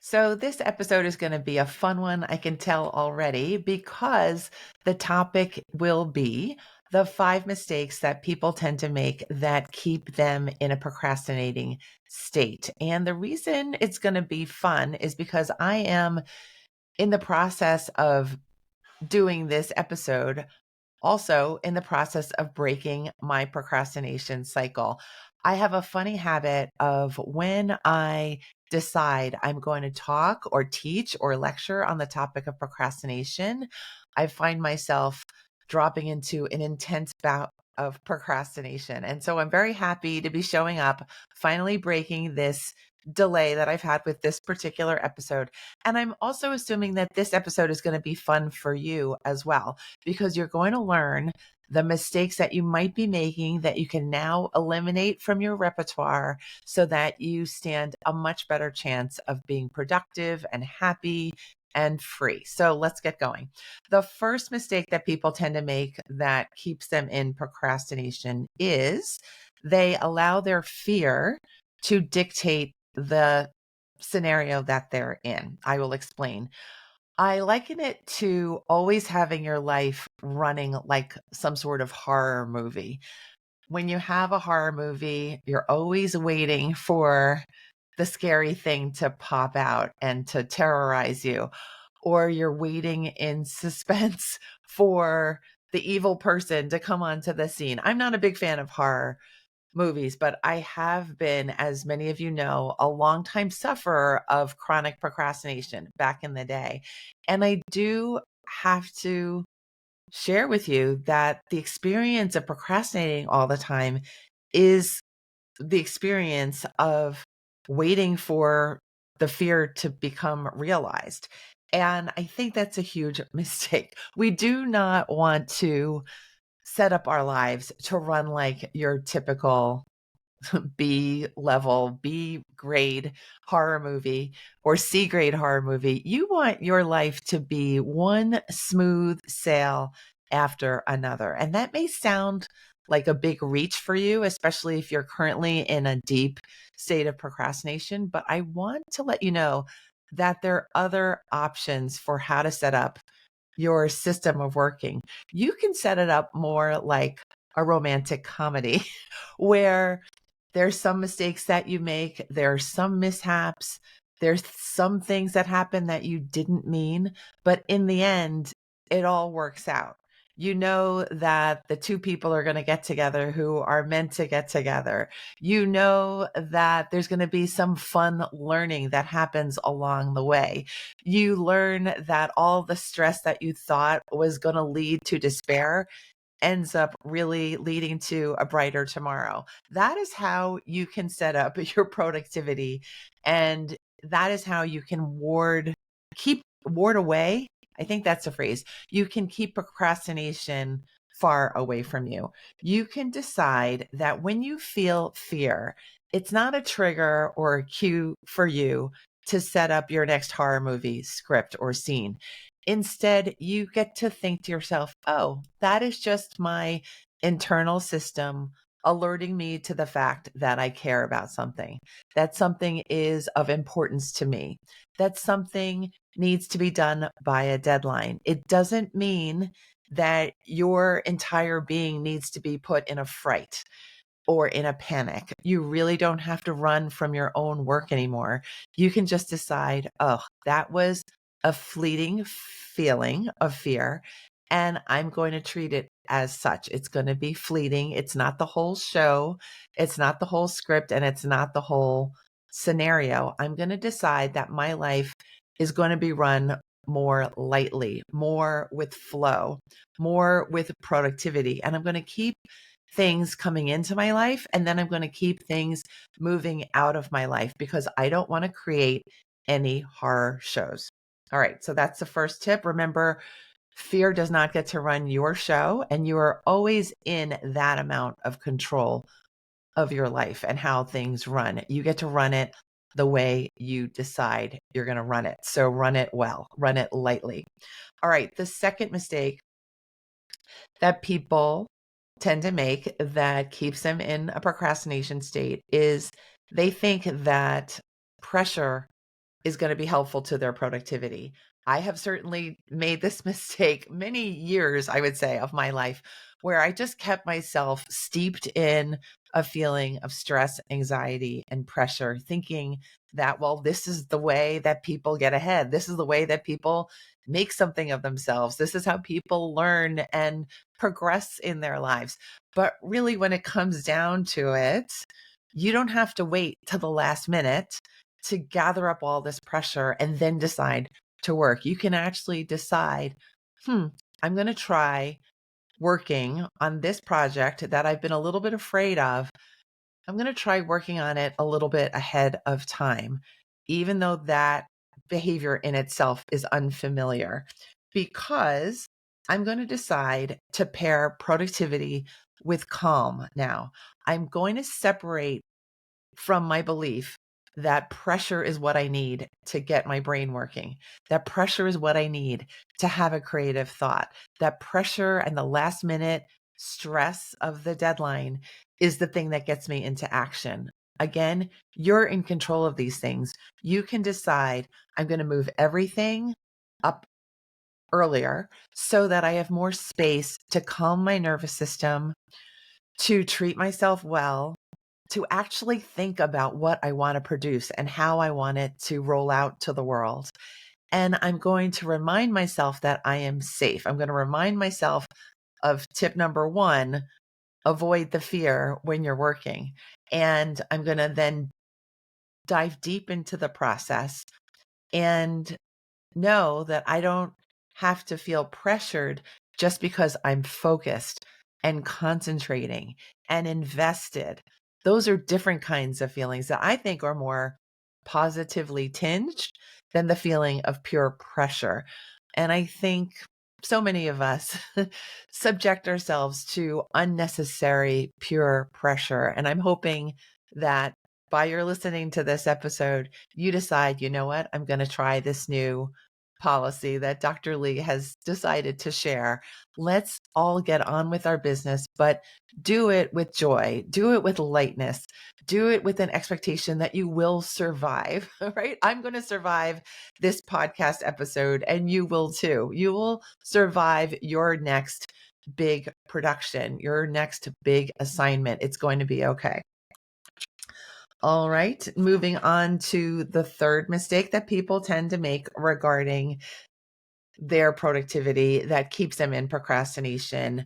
So, this episode is going to be a fun one, I can tell already, because the topic will be the 5 mistakes that people tend to make that keep them in a procrastinating state. And the reason it's going to be fun is because I am in the process of doing this episode, also in the process of breaking my procrastination cycle. I have a funny habit of when I decide I'm going to talk or teach or lecture on the topic of procrastination, I find myself dropping into an intense bout of procrastination. And so I'm very happy to be showing up, finally breaking this delay that I've had with this particular episode. And I'm also assuming that this episode is going to be fun for you as well, because you're going to learn the mistakes that you might be making that you can now eliminate from your repertoire so that you stand a much better chance of being productive and happy and free. So let's get going. The first mistake that people tend to make that keeps them in procrastination is they allow their fear to dictate the scenario that they're in. I will explain. I liken it to always having your life running like some sort of horror movie. When you have a horror movie, you're always waiting for the scary thing to pop out and to terrorize you, or you're waiting in suspense for the evil person to come onto the scene. I'm not a big fan of horror movies, but I have been, as many of you know, a longtime sufferer of chronic procrastination back in the day. And I do have to share with you that the experience of procrastinating all the time is the experience of waiting for the fear to become realized. And I think that's a huge mistake. We do not want to set up our lives to run like your typical B level, B grade horror movie or C grade horror movie. You want your life to be one smooth sail after another. And that may sound like a big reach for you, especially if you're currently in a deep state of procrastination. But I want to let you know that there are other options for how to set up your system of working. You can set it up more like a romantic comedy where there's some mistakes that you make, there's some mishaps, there's some things that happen that you didn't mean, but in the end, it all works out. You know that the two people are going to get together who are meant to get together. You know that there's going to be some fun learning that happens along the way. You learn that all the stress that you thought was going to lead to despair ends up really leading to a brighter tomorrow. That is how you can set up your productivity. And that is how you can keep ward away. I think that's a phrase. You can keep procrastination far away from you. You can decide that when you feel fear, it's not a trigger or a cue for you to set up your next horror movie script or scene. Instead, you get to think to yourself, oh, that is just my internal system alerting me to the fact that I care about something, that something is of importance to me, that something needs to be done by a deadline. It doesn't mean that your entire being needs to be put in a fright or in a panic. You really don't have to run from your own work anymore. You can just decide, oh, that was a fleeting feeling of fear, and I'm going to treat it as such. It's going to be fleeting. It's not the whole show, it's not the whole script, and it's not the whole scenario. I'm going to decide that my life is going to be run more lightly, more with flow, more with productivity. And I'm going to keep things coming into my life, and then I'm going to keep things moving out of my life because I don't want to create any horror shows. All right, so that's the first tip. Remember, fear does not get to run your show, and you are always in that amount of control of your life and how things run. You get to run it the way you decide you're going to run it. So run it well, run it lightly. All right, the second mistake that people tend to make that keeps them in a procrastination state is they think that pressure is going to be helpful to their productivity. I have certainly made this mistake many years, I would say, of my life, where I just kept myself steeped in a feeling of stress, anxiety, and pressure, thinking that, well, this is the way that people get ahead. This is the way that people make something of themselves. This is how people learn and progress in their lives. But really, when it comes down to it, you don't have to wait till the last minute to gather up all this pressure and then decide to work. You can actually decide, I'm going to try working on this project that I've been a little bit afraid of. I'm going to try working on it a little bit ahead of time, even though that behavior in itself is unfamiliar, because I'm going to decide to pair productivity with calm now. I'm going to separate from my belief that pressure is what I need to get my brain working. That pressure is what I need to have a creative thought. That pressure and the last minute stress of the deadline is the thing that gets me into action. Again, you're in control of these things. You can decide, I'm going to move everything up earlier so that I have more space to calm my nervous system, to treat myself well, to actually think about what I want to produce and how I want it to roll out to the world. And I'm going to remind myself that I am safe. I'm going to remind myself of tip number one: avoid the fear when you're working. And I'm going to then dive deep into the process and know that I don't have to feel pressured just because I'm focused and concentrating and invested. Those are different kinds of feelings that I think are more positively tinged than the feeling of pure pressure. And I think so many of us subject ourselves to unnecessary pure pressure. And I'm hoping that by your listening to this episode, you decide, you know what, I'm going to try this new policy that Dr. Lee has decided to share. Let's all get on with our business, but do it with joy, do it with lightness, do it with an expectation that you will survive, right? I'm going to survive this podcast episode, and you will too. You will survive your next big production, your next big assignment. It's going to be okay. All right, moving on to the third mistake that people tend to make regarding their productivity that keeps them in procrastination.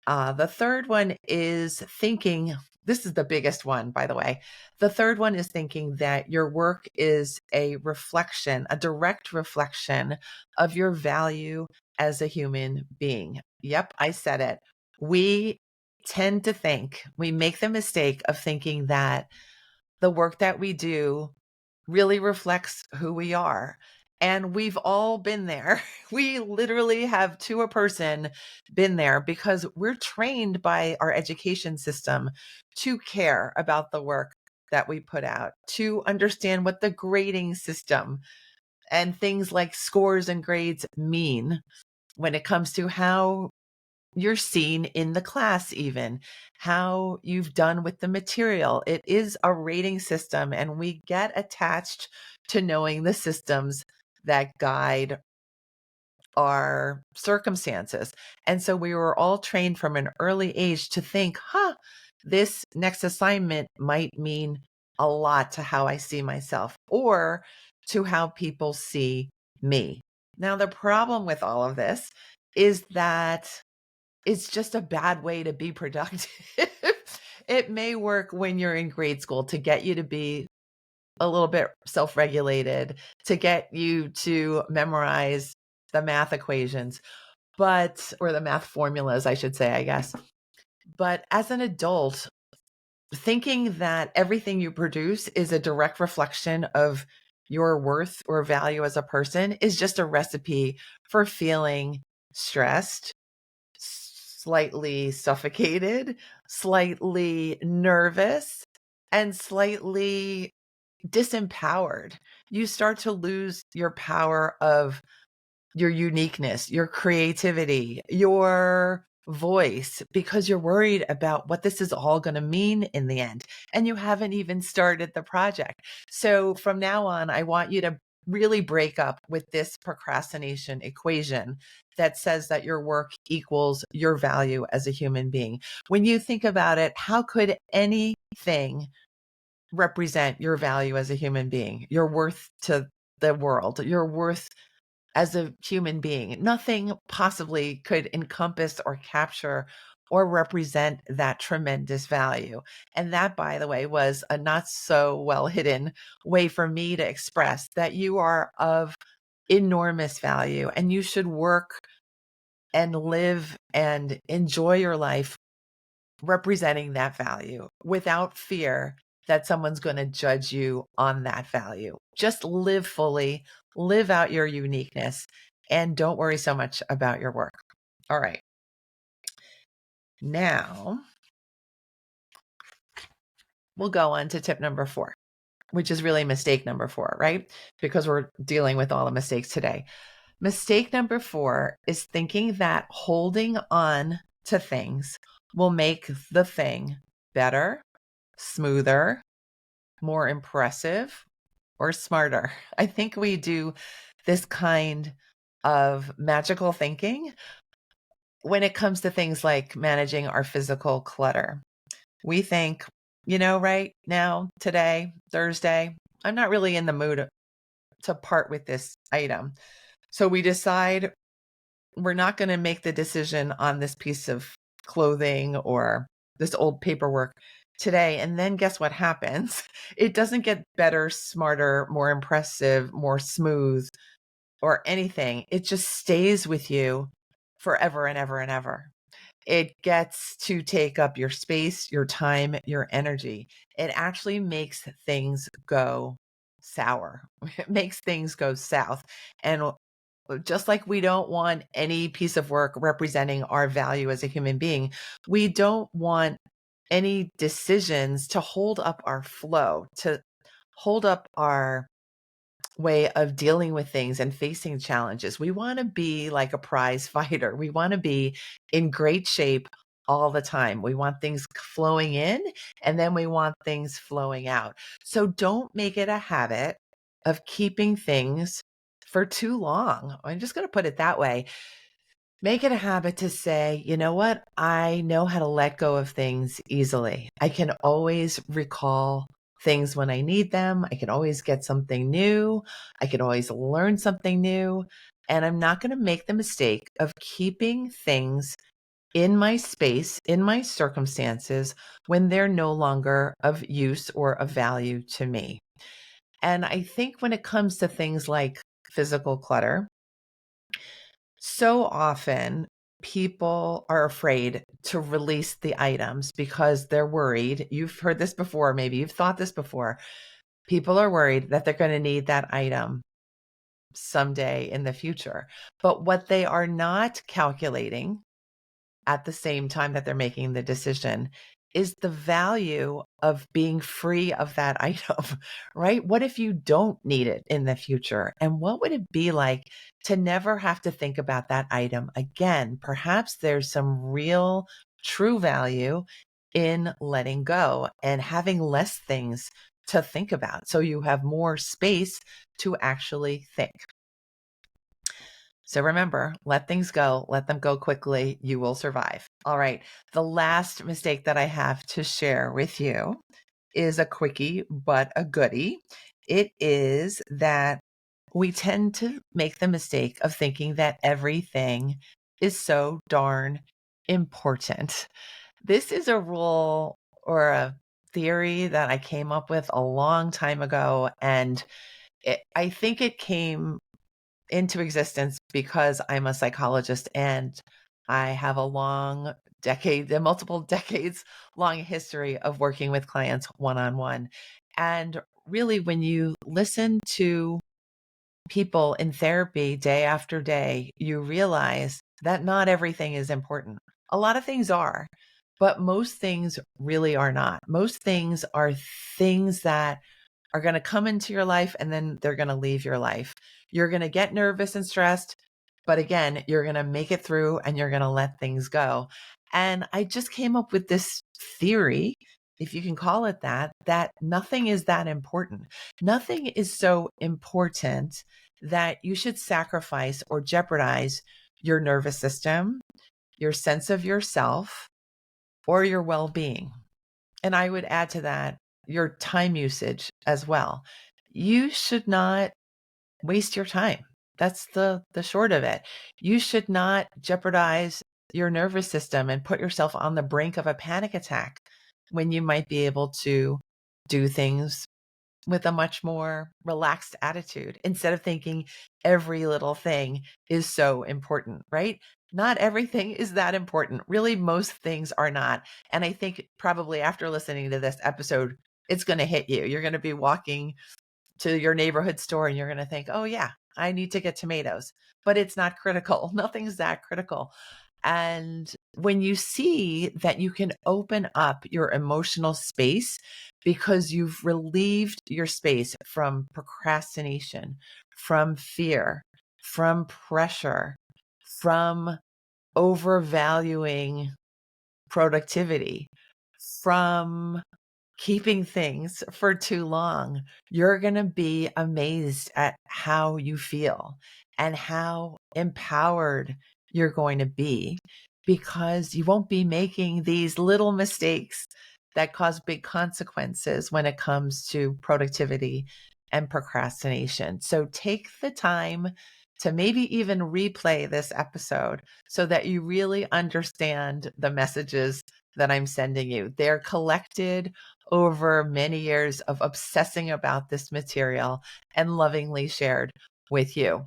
The third one is thinking, this is the biggest one, by the way. The third one is thinking that your work is a reflection, a direct reflection of your value as a human being. Yep, I said it. We tend to think, we make the mistake of thinking that the work that we do really reflects who we are. And we've all been there. We literally have, to a person, been there, because we're trained by our education system to care about the work that we put out, to understand what the grading system and things like scores and grades mean when it comes to how you're seen in the class, even how you've done with the material. It is a rating system, and we get attached to knowing the systems that guide our circumstances. And so we were all trained from an early age to think, this next assignment might mean a lot to how I see myself or to how people see me. Now, the problem with all of this is that it's just a bad way to be productive. It may work when you're in grade school to get you to be a little bit self-regulated, to get you to memorize the math equations, or the math formulas, I should say, I guess. But as an adult, thinking that everything you produce is a direct reflection of your worth or value as a person is just a recipe for feeling stressed, slightly suffocated, slightly nervous, and slightly disempowered. You start to lose your power of your uniqueness, your creativity, your voice, because you're worried about what this is all going to mean in the end. And you haven't even started the project. So from now on, I want you to really break up with this procrastination equation that says that your work equals your value as a human being. When you think about it, how could anything represent your value as a human being, your worth to the world, your worth as a human being? Nothing possibly could encompass or capture or represent that tremendous value. And that, by the way, was a not so well hidden way for me to express that you are of enormous value and you should work and live and enjoy your life representing that value without fear that someone's going to judge you on that value. Just live fully, live out your uniqueness, and don't worry so much about your work. All right. Now we'll go on to tip number 4, which is really mistake number 4, right? Because we're dealing with all the mistakes today. Mistake number 4 is thinking that holding on to things will make the thing better, smoother, more impressive, or smarter. I think we do this kind of magical thinking when it comes to things like managing our physical clutter. We think, right now, today, Thursday, I'm not really in the mood to part with this item. So we decide we're not going to make the decision on this piece of clothing or this old paperwork today. And then guess what happens? It doesn't get better, smarter, more impressive, more smooth, or anything. It just stays with you forever and ever and ever. It gets to take up your space, your time, your energy. It actually makes things go sour. It makes things go south. And just like we don't want any piece of work representing our value as a human being, we don't want any decisions to hold up our flow, to hold up our way of dealing with things and facing challenges. We want to be like a prize fighter. We want to be in great shape all the time. We want things flowing in and then we want things flowing out. So don't make it a habit of keeping things for too long. I'm just going to put it that way. Make it a habit to say, you know what? I know how to let go of things easily. I can always recall things when I need them. I can always get something new. I can always learn something new. And I'm not going to make the mistake of keeping things in my space, in my circumstances, when they're no longer of use or of value to me. And I think when it comes to things like physical clutter, so often people are afraid to release the items because they're worried. You've heard this before, maybe you've thought this before. People are worried that they're going to need that item someday in the future. But what they are not calculating at the same time that they're making the decision is the value of being free of that item, right? What if you don't need it in the future? And what would it be like to never have to think about that item again? Perhaps there's some real true value in letting go and having less things to think about. So you have more space to actually think. So remember, let things go, let them go quickly. You will survive. All right. The last mistake that I have to share with you is a quickie, but a goodie. It is that we tend to make the mistake of thinking that everything is so darn important. This is a rule or a theory that I came up with a long time ago. And I think it came into existence because I'm a psychologist and I have a multiple decades long history of working with clients one-on-one. And really, when you listen to people in therapy day after day, you realize that not everything is important. A lot of things are, but most things really are not. Most things are things that are going to come into your life and then they're going to leave your life. You're going to get nervous and stressed, but again, you're going to make it through and you're going to let things go. And I just came up with this theory. if you can call it that, that nothing is that important. Nothing is so important that you should sacrifice or jeopardize your nervous system, your sense of yourself, or your well-being. And I would add to that your time usage as well. You should not waste your time. That's the short of it. You should not jeopardize your nervous system and put yourself on the brink of a panic attack when you might be able to do things with a much more relaxed attitude instead of thinking every little thing is so important, right? Not everything is that important. Really, most things are not. And I think probably after listening to this episode, it's going to hit you. You're going to be walking to your neighborhood store and you're going to think, oh, yeah, I need to get tomatoes, but it's not critical. Nothing's that critical. And when you see that you can open up your emotional space because you've relieved your space from procrastination, from fear, from pressure, from overvaluing productivity, from keeping things for too long, you're going to be amazed at how you feel and how empowered you're going to be because you won't be making these little mistakes that cause big consequences when it comes to productivity and procrastination. So take the time to maybe even replay this episode so that you really understand the messages that I'm sending you. They're collected over many years of obsessing about this material and lovingly shared with you.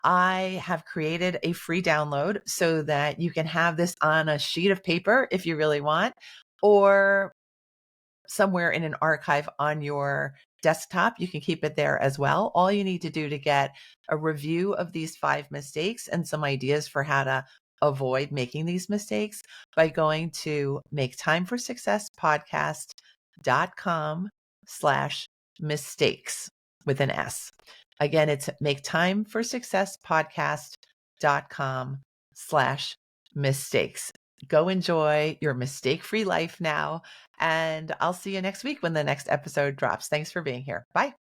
I have created a free download so that you can have this on a sheet of paper if you really want, or somewhere in an archive on your desktop. You can keep it there as well. All you need to do to get a review of these 5 mistakes and some ideas for how to avoid making these mistakes by going to maketimeforsuccesspodcast.com/mistakes with an S. Again, it's maketimeforsuccesspodcast.com/mistakes. Go enjoy your mistake-free life now. And I'll see you next week when the next episode drops. Thanks for being here. Bye.